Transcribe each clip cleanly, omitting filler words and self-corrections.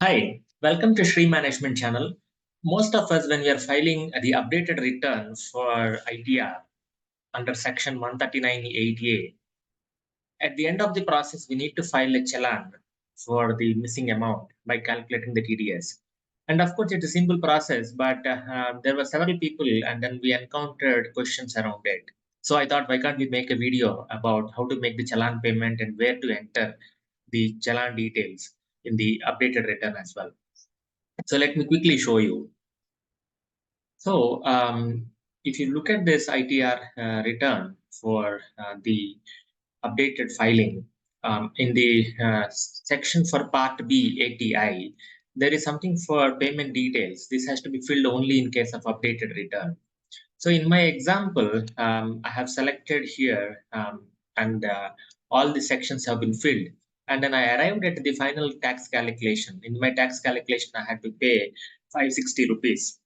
Hi, welcome to Shri Management channel. Most of us, when we are filing the updated return for ITR under section 139(8)(a, at the end of the process, we need to file a challan for the missing amount by calculating the TDS. And of course, it's a simple process, but there were several people and then we encountered questions around it. So I thought, why can't we make a video about how to make the challan payment and where to enter the challan details in the updated return as well. So let me quickly show you. So if you look at this ITR return for the updated filing, in the section for Part B ATI, there is something for payment details. This has to be filled only in case of updated return. So in my example, I have selected here and all the sections have been filled. And then I arrived at the final tax calculation. In my tax calculation, I had to pay 560 rupees.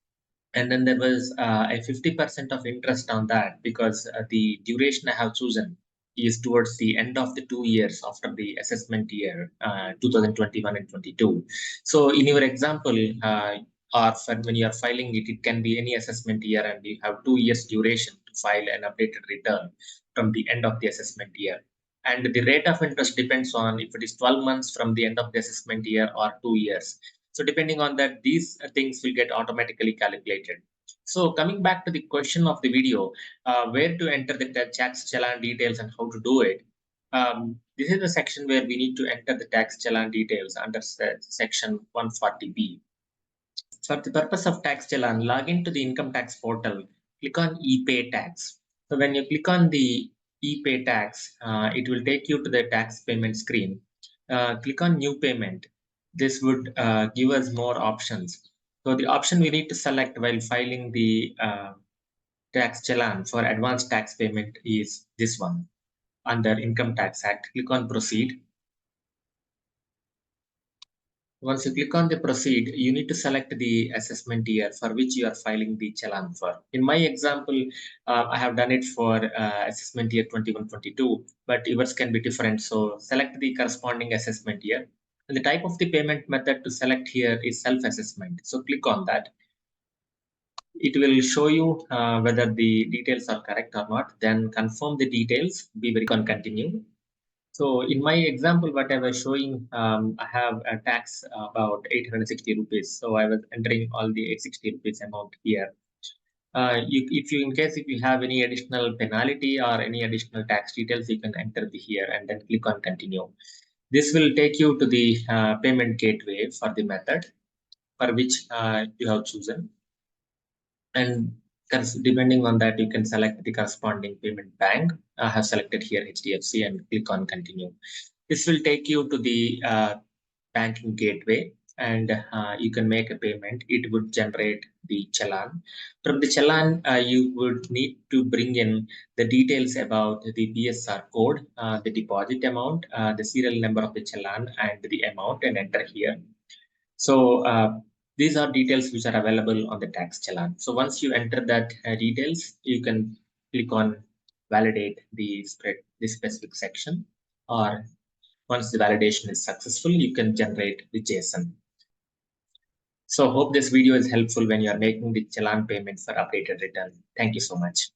And then there was a 50% of interest on that because the duration I have chosen is towards the end of the 2 years after the assessment year, 2021 and 22. So in your example, or when you are filing it, it can be any assessment year and you have 2 years duration to file an updated return from the end of the assessment year. And the rate of interest depends on if it is 12 months from the end of the assessment year or 2 years. So depending on that, these things will get automatically calculated. So coming back to the question of the video, where to enter the tax challan details and how to do it. This is the section where we need to enter the tax challan details under section 140B. For the purpose of tax challan, log into the income tax portal, click on ePay tax. So when you click on the ePay tax, it will take you to the tax payment screen. Click on new payment. This would give us more options. So the option we need to select while filing the tax challan for advanced tax payment is this one. Under Income Tax Act, click on proceed. Once you click on the proceed, you need to select the assessment year for which you are filing the challan for. In my example, I have done it for assessment year 21-22, but yours can be different. So select the corresponding assessment year. And the type of the payment method to select here is self-assessment. So click on that. It will show you whether the details are correct or not. Then confirm the details, be very on continue. So in my example, what I was showing, I have a tax about 860 rupees. So I was entering all the 860 rupees amount here. In case if you have any additional penalty or any additional tax details, you can enter here and then click on continue. This will take you to the payment gateway for the method for which you have chosen. And depending on that, you can select the corresponding payment bank. I have selected here HDFC and click on continue. This will take you to the banking gateway and you can make a payment. It would generate the challan. From the challan, you would need to bring in the details about the BSR code, the deposit amount, the serial number of the challan and the amount and enter here. So these are details which are available on the tax challan. So once you enter that details, you can click on validate the specific section, or once the validation is successful, you can generate the JSON. So hope this video is helpful when you are making the challan payment for updated return. Thank you so much.